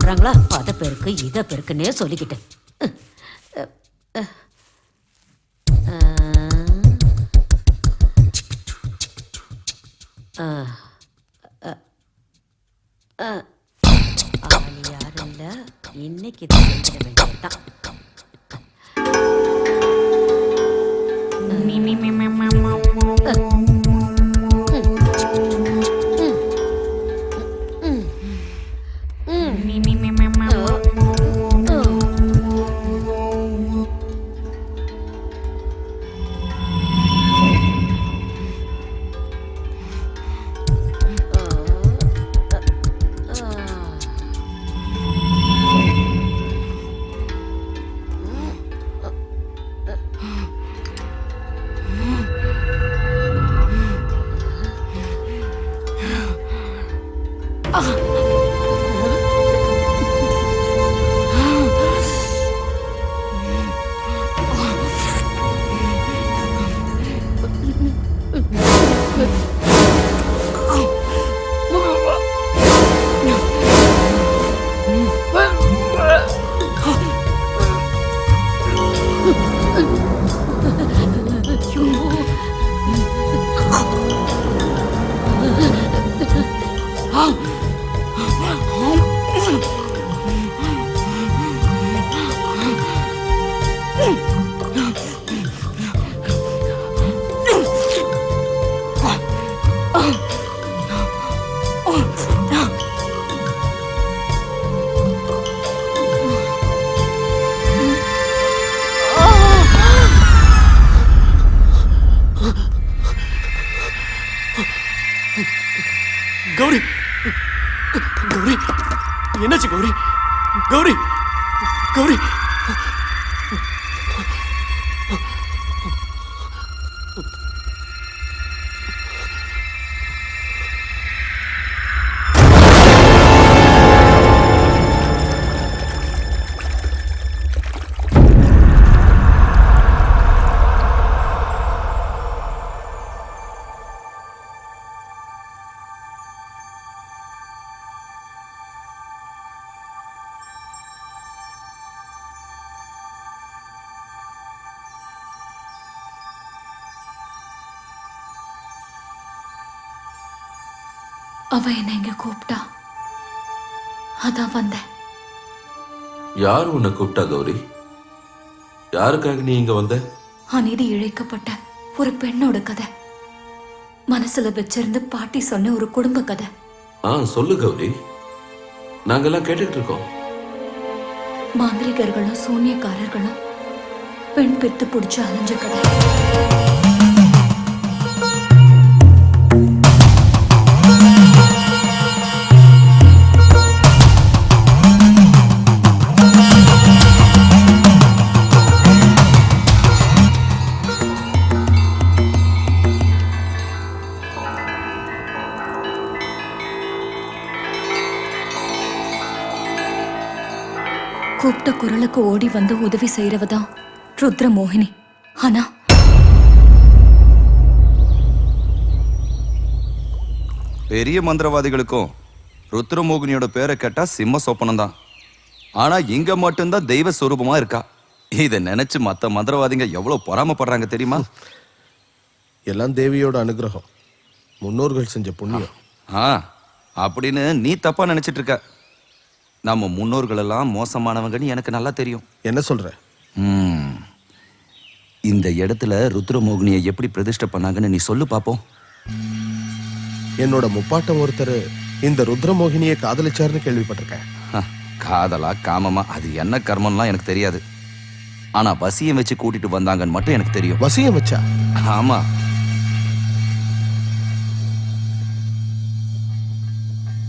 சொல்றாங்களா அத பெருக்கு இத பெருக்குன்னே சொல்லிக்கிட்டேன். யாரும் இல்ல, இன்னைக்கு இதை செஞ்சிட வேண்டியதுதான். கௌரி, கௌரி, என்னாச்சு கௌரி? கௌரி, கௌரி, அவ என்ன இங்க கூப்பிட்டா, அதான் வந்தேன். யார் உன்னை கூப்பிட்டா கௌரி? யாருக்காக நீ இங்க வந்த? அநீதி இழைக்கப்பட்ட ஒரு பெண்ணோட கதை, மனசுல வச்சிருந்து பாட்டி சொன்ன ஒரு குடும்ப கதை. சொல்லு கௌரி, நாங்கெல்லாம் கேட்டுட்டு இருக்கோம். மாந்திரிகர்களும் சூன்யக்காரர்களும் பெண் பெத்து புடிச்சு அலைஞ்ச கதை. கூப்பிட்ட குரலுக்கு ஓடி வந்து உதவி செய்யறவதான் ருத்ர மோகினி. ஆனா பெரிய மந்திரவாதிகளுக்கும் ருத்ரமோகினியோட பேரை கேட்டா சிம்ம சொப்பனம் தான். ஆனா இங்க மட்டும்தான் தெய்வ சொரூபமா இருக்கா. இதை நினைச்சு மத்த மந்திரவாதிங்க எவ்வளவு பொறாமப்படுறாங்க தெரியுமா? எல்லாம் தேவியோட அனுகிரகம், முன்னோர்கள் செஞ்ச புண்ணியம். அப்படின்னு நீ தப்பா நினைச்சிட்டு இருக்க. நம்ம முன்னோர்கள் எல்லாம் மோசமானவங்கன்னு எனக்கு நல்லா தெரியும். என்ன சொல்ற? இந்த இடத்துல ருத்ரமோகினியை எப்படி பிரதிஷ்டை பண்ணாங்கன்னு நீ சொல்லு பாப்போம். என்னோட முப்பாட்டம் ஒருத்தர் இந்த ருத்ரமோகினியை காதலிச்சாருன்னு கேள்விப்பட்டிருக்கேன். காதலா காமமா அது என்ன கர்மம்லாம் எனக்கு தெரியாது. ஆனா வசியம் வச்சு கூட்டிட்டு வந்தாங்கன்னு மட்டும் எனக்கு தெரியும். வசியம் வச்சா? ஆமா.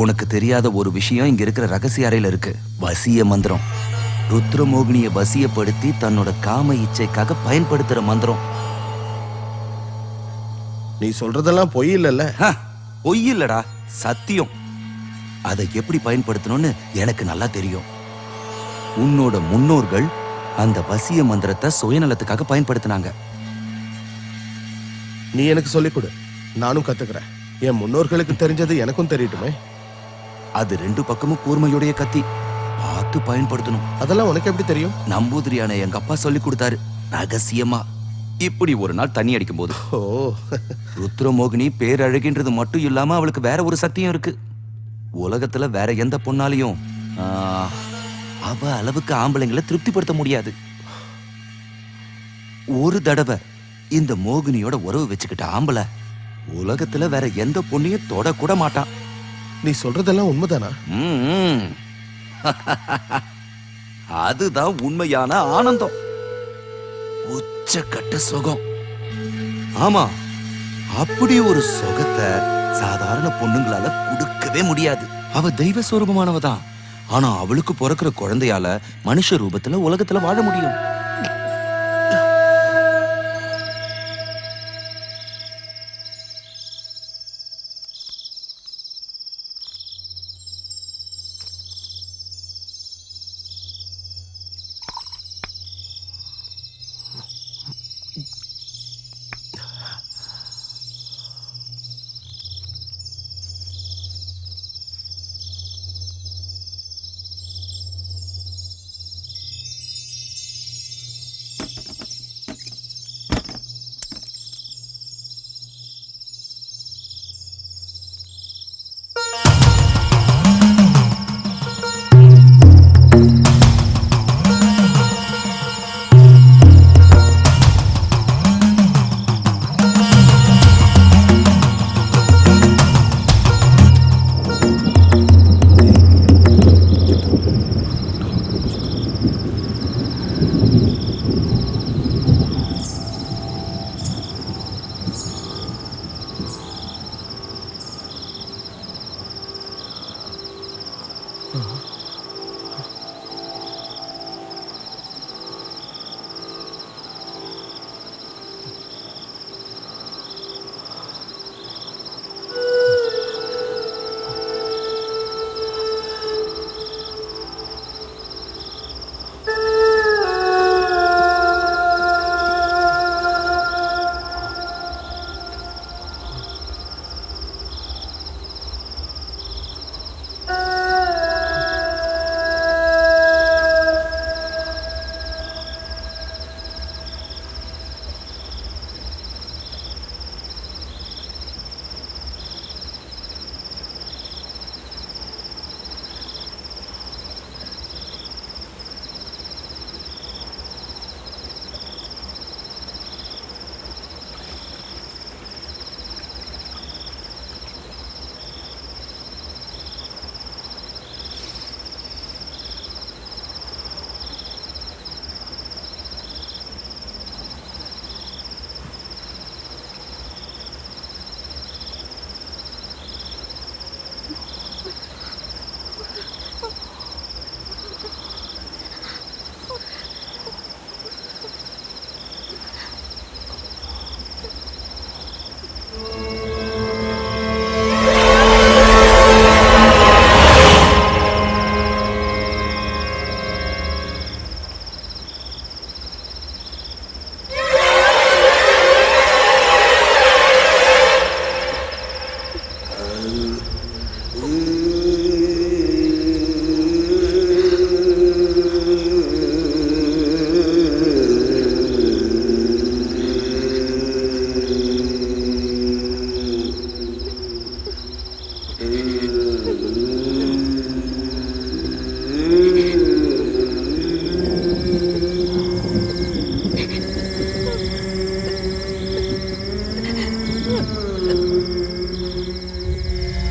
உனக்கு தெரியாத ஒரு விஷயம் இங்க இருக்கிற ரகசிய அறையில இருக்கு. வசிய மந்திரம். ருத்ரமோகினிய வசியப்படுத்தி தன்னோட காம இச்சைக்காக பயன்படுத்துற மந்திரம். நீ சொல்றதெல்லாம் பொய் இல்லல்ல? பொய் இல்லடா, சத்தியம். அதை எப்படி பயன்படுத்தணும்னு எனக்கு நல்லா தெரியும். உன்னோட முன்னோர்கள் அந்த வசிய மந்திரத்தை சுயநலத்துக்காக பயன்படுத்தினாங்க. நீ எனக்கு சொல்லிக் கொடு, நானும் கத்துக்கிறேன். என் முன்னோர்களுக்கு தெரிஞ்சது எனக்கும் தெரியட்டுமே. அது ரெண்டு பக்கமும் கூர்மையுடைய கத்தி. பார்த்து பயன்படுத்தணும். அதெல்லாம் உனக்கு எப்படி தெரியும்? நம்பூதிரியான எங்க அப்பா சொல்லி கொடுத்தாரு ரகசியமா. இப்படி ஒரு நாள் தண்ணி அடிக்கும் போது ஓ, ருத்ரமோகினி பேரழகின்றது மட்டும் இல்லாம அவளுக்கு வேற ஒரு சக்தியும் இருக்கு. உலகத்துல வேற எந்த பொண்ணாலையும் அவ அளவுக்கு ஆம்பளைங்களை திருப்திப்படுத்த முடியாது. ஒரு தடவை இந்த மோகினியோட உறவு வச்சுக்கிட்ட ஆம்பளை உலகத்துல வேற எந்த பொண்ணையும் தொடக்கூட மாட்டான். நீ சொல்றதெல்லாம் உண்மைதானா? அதுதான் உண்மையான ஆனந்தம், உச்சக்கட்ட சுகம். ஆமா, அப்படி ஒரு சுகத்தை சாதாரண பொண்ணுங்களால கொடுக்கவே முடியாது. அவ தெய்வ சொரூபமானவதான். ஆனா அவளுக்கு பிறக்கிற குழந்தையால மனுஷ ரூபத்துல உலகத்துல வாழ முடியும்.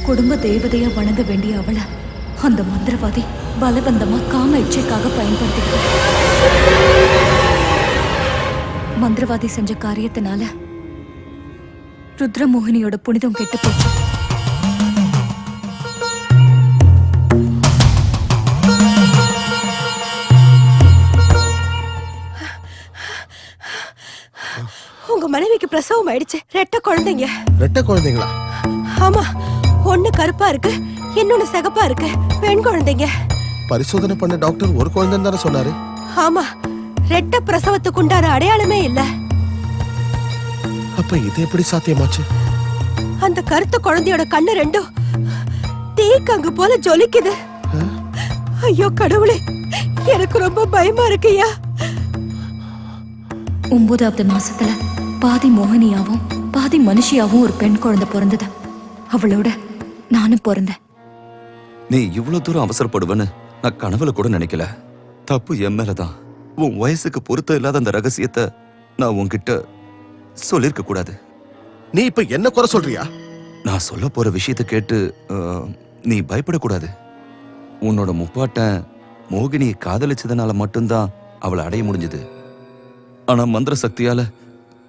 குடும்ப தேவதையா வணங்க வேண்டிய அவளை அந்த மந்திரவாதி பலவந்தமா காம இச்சைக்காக பயன்படுத்திக்கிட்டான். மந்திரவாதி செஞ்ச காரியத்தினால ருத்ரமோகினியோட புனிதம் கெட்டு போச்சு. உங்க மனைவிக்கு பிரசவம் ஆயிடுச்சு. ரெட்ட குழந்தைங்க. ரெட்ட குழந்தைங்களா? ஆமா, ஒண்ணு கருப்பா இருக்கு, இன்னொன்னு சிகப்பா இருக்கு. பெண் குழந்தைங்க. பரிசோதனை பண்ண டாக்டர் ஒரு குழந்தைன்னு தானே சொன்னாரு? ஆமா, ரெட்ட பிரசவத்துக்கு உண்டான அடையாளமே இல்ல. அப்ப இது எப்படி சாத்தியமாச்சு? அந்த கருத்த குழந்தையோட கண்ணு ரெண்டும் தீக்கங்கு போல ஜொலிக்குது. ஐயோ கடவுளே, எனக்கு ரொம்ப பயமா இருக்குயா. 9வது மாசத்துல பாதி மோகினியாவும் பாதி மனுஷியாவும் ஒரு பெண் குழந்தை பிறந்தது. அவளோட நானும் பிறந்தேன். நீ இவ்வளவு தூரம் அவசரப்படுவேன்னு நான் கனவுல கூட நினைக்கல. தப்பு என் மேலதான். உன் வயசுக்கு பொருத்தம் இல்லாத அந்த ரகசியத்தை நான் உன்கிட்ட சொல்லிருக்க கூடாது. நீ இப்ப என்ன குறை சொல்றியா? நான் சொல்ல போற விஷயத்தை கேட்டு நீ பயப்படக்கூடாது. உன்னோட முப்பாட்டன் மோகினியை காதலிச்சதுனால மட்டும்தான் அவளை அடைய முடிஞ்சது. ஆனா மந்திர சக்தியால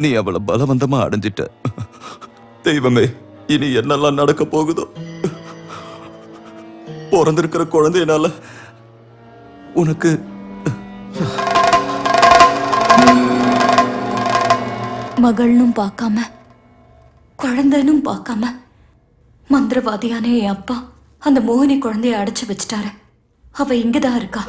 நீ அவளை பலவந்தமா அடைஞ்சிட்ட. தெய்வமே, இனி என்னெல்லாம் நடக்க போகுதோ. பிறந்திருக்கிற குழந்தையினால உனக்கு மகள்னும் பார்க்காம குழந்தைனும் பார்க்காம மந்திரவாதியான என் அப்பா அந்த மோகினி குழந்தைய அடைச்சு வச்சிட்டாரு. அவ இங்கதான் இருக்கா.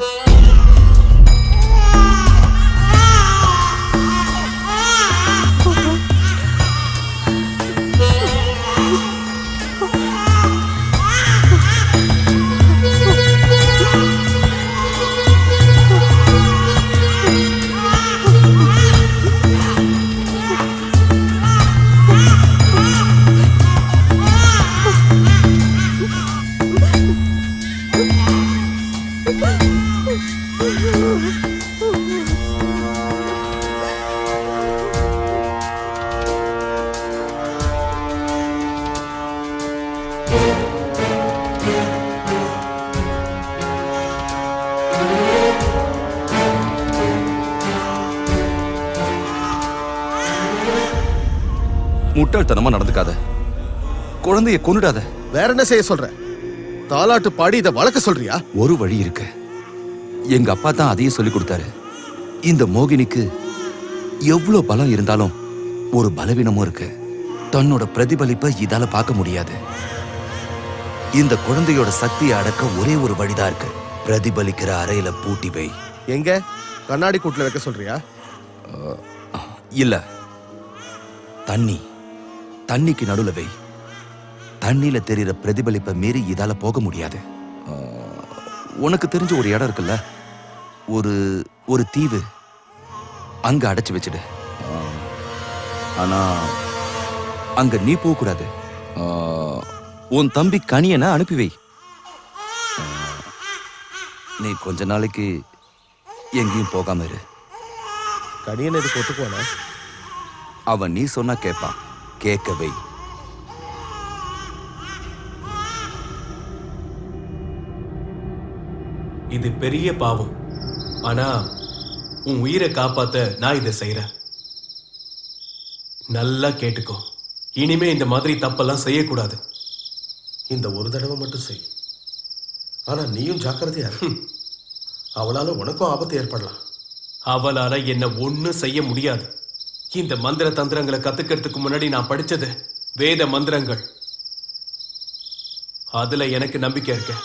முட்டாள்தனமா நடந்துக்காத. குழந்தைய கொன்னுடாத. வேற என்ன செய்ய சொல்ற? தாலாட்டு பாடி இதை வளர்க்க சொல்றியா? ஒரு வழி இருக்கு. எங்க அப்பா தான் அதையும் சொல்லி கொடுத்தாரு. இந்த மோகினிக்கு எவ்வளவு பலம் இருந்தாலும் ஒரு பலவீனமும் இருக்கு. தன்னோட பிரதிபலிப்பை இதால பார்க்க முடியாது. இந்த குழந்தையோட சக்தியை அடக்க ஒரே ஒரு வழிதான் இருக்கு. பிரதிபலிக்கிற அறையில பூட்டி வை. எங்க? கண்ணாடி கூட்டுல வைக்க சொல்றியா? இல்ல, தண்ணிக்கு நடுவுல வை. தண்ணியில தெரிகிற பிரதிபலிப்பை மீறி இதால போக முடியாது. உனக்கு தெரிஞ்ச ஒரு இடம் இருக்குல்ல, ஒரு தீவு, அங்க அடைச்சு வச்சிடு. ஆனா அங்க நீ போக கூடாது. உன் தம்பி கனியனை அனுப்பி வை. நீ கொஞ்ச நாளைக்கு எங்கேயும் போகாம இரு. கனியன் இதுக்கு ஒத்துக்குவானா? அவன் நீ சொன்னா கேட்பான். கேட்க வை. இது பெரிய பாவம். ஆனா உன் உயிரை காப்பாத்த நான் இதை செய்யறேன். நல்லா கேட்டுக்கோ. இனிமே இந்த மாதிரி தப்பெல்லாம் செய்யக்கூடாது. இந்த ஒரு தடவை மட்டும் செய். ஆனா நீயும் ஜாக்கிரதையா இரு. அவளால உனக்கும் ஆபத்து ஏற்படலாம். அவளால என்ன ஒண்ணும் செய்ய முடியாது. இந்த மந்திர தந்திரங்களை கத்துக்கிறதுக்கு முன்னாடி நான் படிச்சது வேத மந்திரங்கள். அதுல எனக்கு நம்பிக்கை இருக்கு.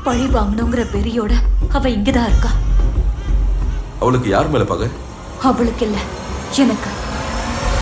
பழி வாங்கணுங்கிற வெறியோட அவ இங்கதான் இருக்கா. அவளுக்கு யார் மேல பகை? அவளுக்கு இல்ல, எனக்கு.